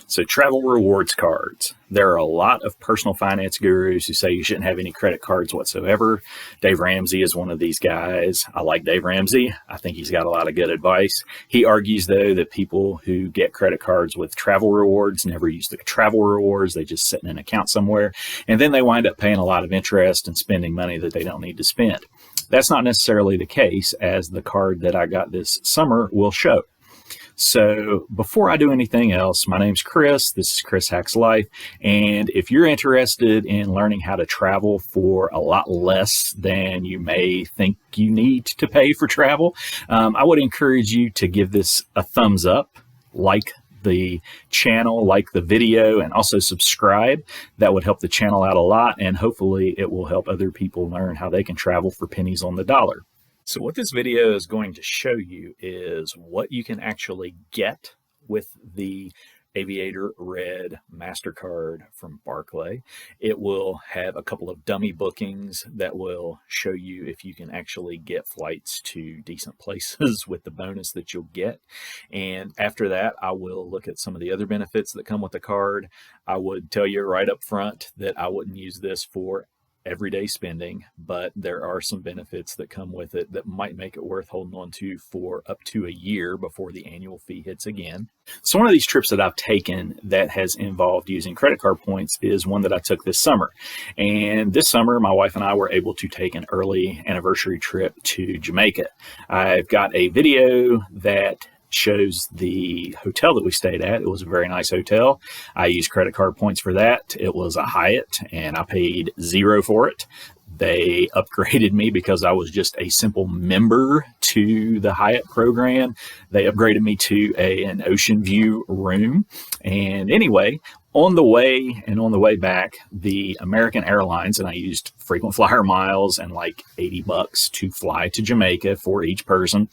So travel rewards cards. There are a lot of personal finance gurus who say you shouldn't have any credit cards whatsoever. Dave Ramsey is one of these guys. I like Dave Ramsey. I think he's got a lot of good advice. He argues, though, that people who get credit cards with travel rewards never use the travel rewards. They just sit in an account somewhere, and then they wind up paying a lot of interest and spending money that they don't need to spend. That's not necessarily the case, as the card that I got this summer will show. So before I do anything else, my name's Chris. This is Chris Hacks Life. And if you're interested in learning how to travel for a lot less than you may think you need to pay for travel, I would encourage you to give this a thumbs up, like the channel, like the video, and also subscribe. That would help the channel out a lot, and hopefully it will help other people learn how they can travel for pennies on the dollar. So what this video is going to show you is what you can actually get with the Aviator Red Mastercard from Barclay. It will have a couple of dummy bookings that will show you if you can actually get flights to decent places with the bonus that you'll get. And after that, I will look at some of the other benefits that come with the card. I would tell you right up front that I wouldn't use this for everyday spending, but there are some benefits that come with it that might make it worth holding on to for up to a year before the annual fee hits again. So one of these trips that I've taken that has involved using credit card points is one that I took this summer. And this summer, my wife and I were able to take an early anniversary trip to Jamaica. I've got a video that shows the hotel that we stayed at. It was a very nice hotel. I used credit card points for that. It was a Hyatt, and I paid $0 for it. They upgraded me because I was just a simple member to the Hyatt program. They upgraded me to an ocean view room. And anyway, on the way back, the American Airlines, and I used frequent flyer miles and like $80 to fly to Jamaica for each person.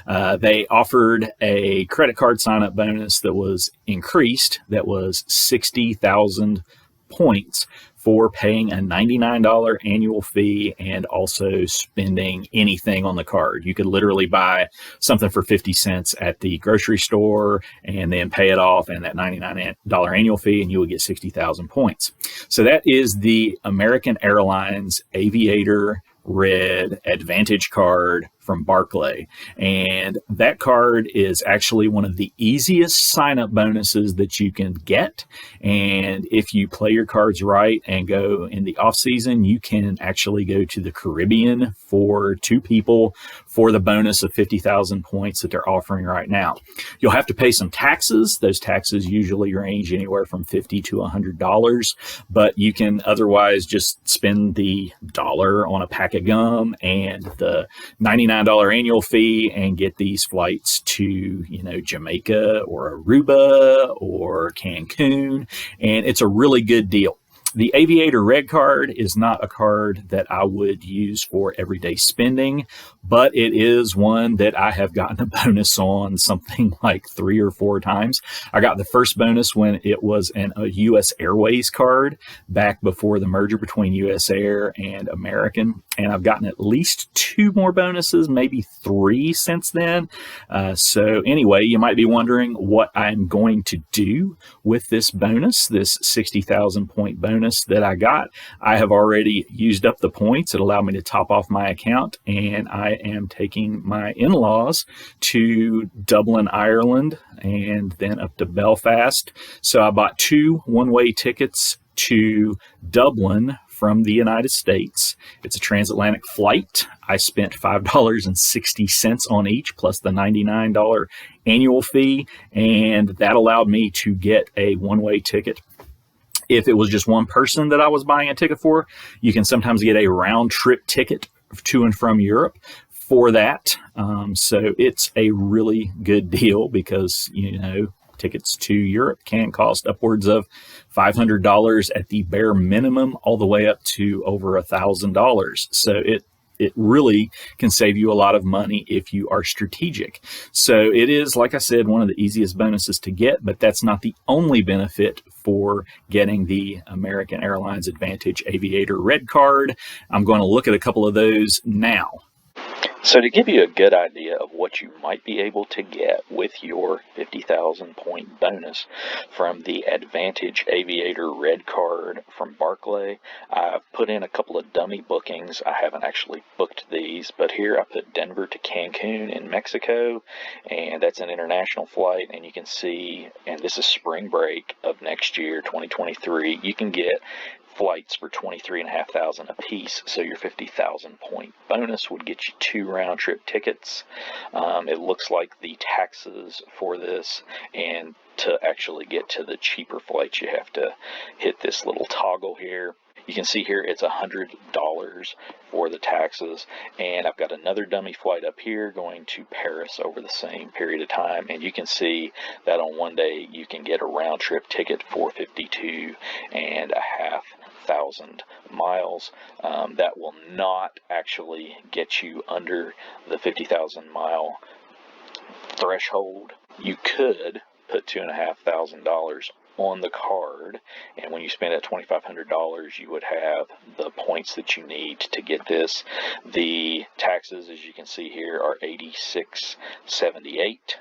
They offered a credit card sign-up bonus that was increased, that was 60,000 points for paying a $99 annual fee and also spending anything on the card. You could literally buy something for 50 cents at the grocery store and then pay it off and that $99 annual fee, and you would get 60,000 points. So that is the American Airlines Aviator Red AAdvantage card from Barclay. And that card is actually one of the easiest sign-up bonuses that you can get. And if you play your cards right and go in the off-season, you can actually go to the Caribbean for 2 people for the bonus of 50,000 points that they're offering right now. You'll have to pay some taxes. Those taxes usually range anywhere from $50 to $100, but you can otherwise just spend the $1 on a pack of gum and the $99 annual fee and get these flights to, Jamaica or Aruba or Cancun. And it's a really good deal. The Aviator Red card is not a card that I would use for everyday spending, but it is one that I have gotten a bonus on something like 3 or 4 times. I got the first bonus when it was a U.S. Airways card back before the merger between U.S. Air and American, and I've gotten at least 2 more bonuses, maybe 3 since then. So anyway, you might be wondering what I'm going to do with this bonus, this 60,000 point bonus that I got. I have already used up the points. It allowed me to top off my account, and I am taking my in-laws to Dublin, Ireland, and then up to Belfast. So I bought 2 one-way tickets to Dublin from the United States. It's a transatlantic flight. I spent $5.60 on each, plus the $99 annual fee, and that allowed me to get a one-way ticket. If it was just one person that I was buying a ticket for, you can sometimes get a round trip ticket to and from Europe for that. So it's a really good deal because, tickets to Europe can cost upwards of $500 at the bare minimum, all the way up to over $1,000. So it really can save you a lot of money if you are strategic. So it is, like I said, one of the easiest bonuses to get, but that's not the only benefit for getting the American Airlines AAdvantage Aviator Red card. I'm going to look at a couple of those now. So to give you a good idea of what you might be able to get with your 50,000 point bonus from the AAdvantage Aviator Red Card from Barclay, I've put in a couple of dummy bookings. I haven't actually booked these, but here I put Denver to Cancun in Mexico, and that's an international flight, and you can see, and this is spring break of next year, 2023, you can get flights for $23,500 a piece, so your 50,000 point bonus would get you 2 round-trip tickets. It looks like the taxes for this, and to actually get to the cheaper flights, you have to hit this little toggle here. You can see here it's $100 for the taxes, and I've got another dummy flight up here going to Paris over the same period of time, and you can see that on one day you can get a round-trip ticket for 52,500 miles. That will not actually get you under the 50,000 mile threshold. You could put $2,500 on the card, and when you spend that $2,500, you would have the points that you need to get this. The taxes, as you can see here, are $86.78.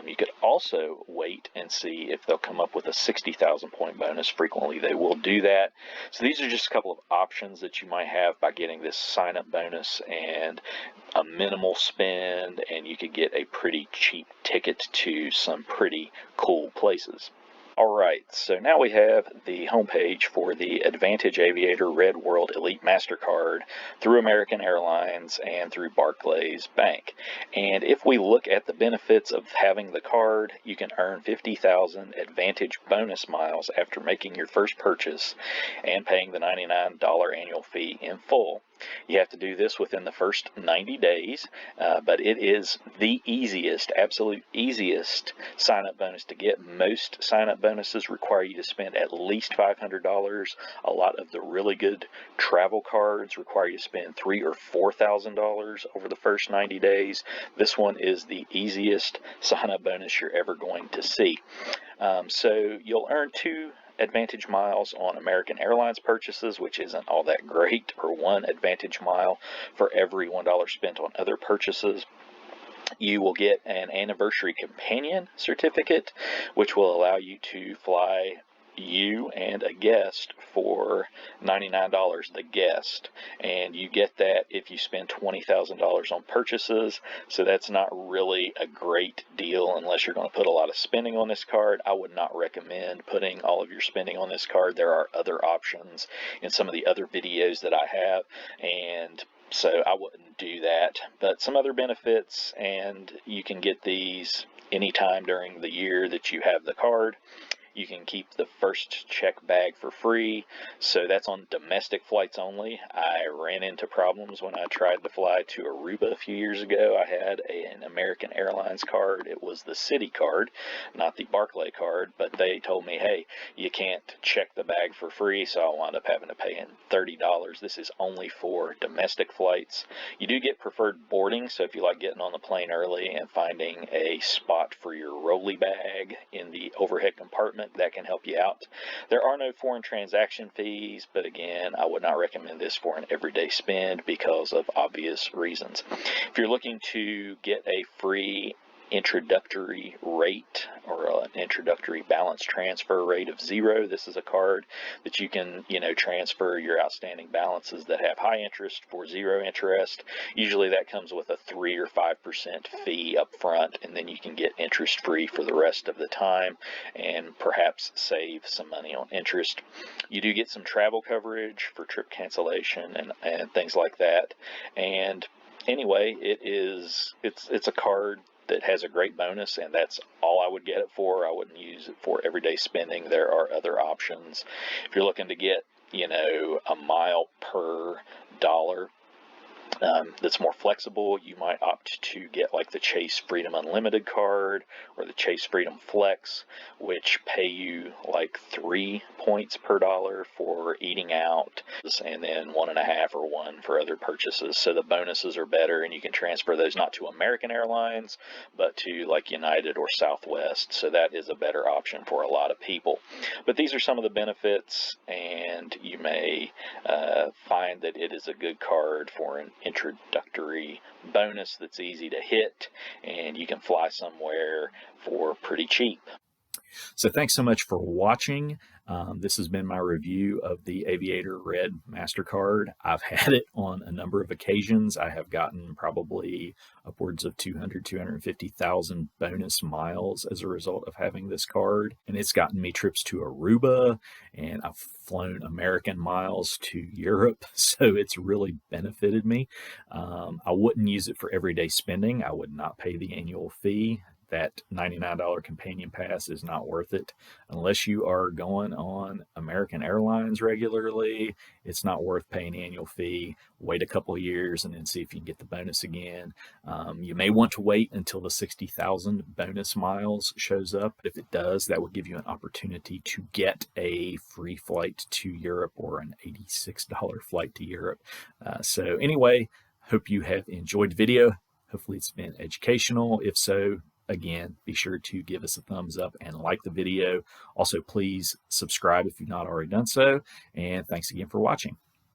You could also wait and see if they'll come up with a 60,000 point bonus. Frequently they will do that. So these are just a couple of options that you might have by getting this sign-up bonus and a minimal spend, and you could get a pretty cheap ticket to some pretty cool places. Alright, so now we have the homepage for the AAdvantage Aviator Red World Elite Mastercard through American Airlines and through Barclays Bank. And if we look at the benefits of having the card, you can earn 50,000 AAdvantage bonus miles after making your first purchase and paying the $99 annual fee in full. You have to do this within the first 90 days, but it is the easiest, absolute easiest sign-up bonus to get. Most sign-up bonuses require you to spend at least $500. A lot of the really good travel cards require you to spend $3,000 or $4,000 over the first 90 days. This one is the easiest sign-up bonus you're ever going to see. So you'll earn 2 AAdvantage miles on American Airlines purchases, which isn't all that great, or 1 AAdvantage mile for every $1 spent on other purchases. You will get an anniversary companion certificate, which will allow you to fly you and a guest for $99 the guest, and you get that if you spend $20,000 on purchases. So that's not really a great deal unless you're going to put a lot of spending on this card. I would not recommend putting all of your spending on this card. There are other options in some of the other videos that I have, and so I wouldn't do that. But some other benefits, and you can get these anytime during the year that you have the card. You can keep the first check bag for free, so that's on domestic flights only. I ran into problems when I tried to fly to Aruba a few years ago. I had an American Airlines card. It was the City card, not the Barclay card, but they told me, hey, you can't check the bag for free, so I wound up having to pay in $30. This is only for domestic flights. You do get preferred boarding, so if you like getting on the plane early and finding a spot for your rolly bag in the overhead compartment, that can help you out. There are no foreign transaction fees, but again, I would not recommend this for an everyday spend because of obvious reasons. If you're looking to get a free introductory rate or an introductory balance transfer rate of 0, this is a card that you can transfer your outstanding balances that have high interest for 0 interest. Usually that comes with a 3 or 5% fee up front, and then you can get interest free for the rest of the time and perhaps save some money on interest. You do get some travel coverage for trip cancellation and things like that. And anyway, it's a card that has a great bonus, and that's all I would get it for. I wouldn't use it for everyday spending. There are other options. If you're looking to get, a mile per dollar that's more flexible, you might opt to get like the Chase Freedom Unlimited card or the Chase Freedom Flex, which pay you like 3 points per dollar for eating out, and then 1.5 or 1 for other purchases. So the bonuses are better, and you can transfer those not to American Airlines, but to like United or Southwest. So that is a better option for a lot of people. But these are some of the benefits, and you may find that it is a good card for an introductory bonus that's easy to hit, and you can fly somewhere for pretty cheap. So thanks so much for watching. This has been my review of the Aviator Red Mastercard. I've had it on a number of occasions. I have gotten probably upwards of 250,000 bonus miles as a result of having this card. And it's gotten me trips to Aruba, and I've flown American miles to Europe. So it's really benefited me. I wouldn't use it for everyday spending. I would not pay the annual fee. That $99 companion pass is not worth it. Unless you are going on American Airlines regularly, it's not worth paying the annual fee. Wait a couple of years and then see if you can get the bonus again. You may want to wait until the 60,000 bonus miles shows up. If it does, that would give you an opportunity to get a free flight to Europe or an $86 flight to Europe. So anyway, hope you have enjoyed the video. Hopefully it's been educational. If so, again, be sure to give us a thumbs up and like the video. Also, please subscribe if you've not already done so. And thanks again for watching.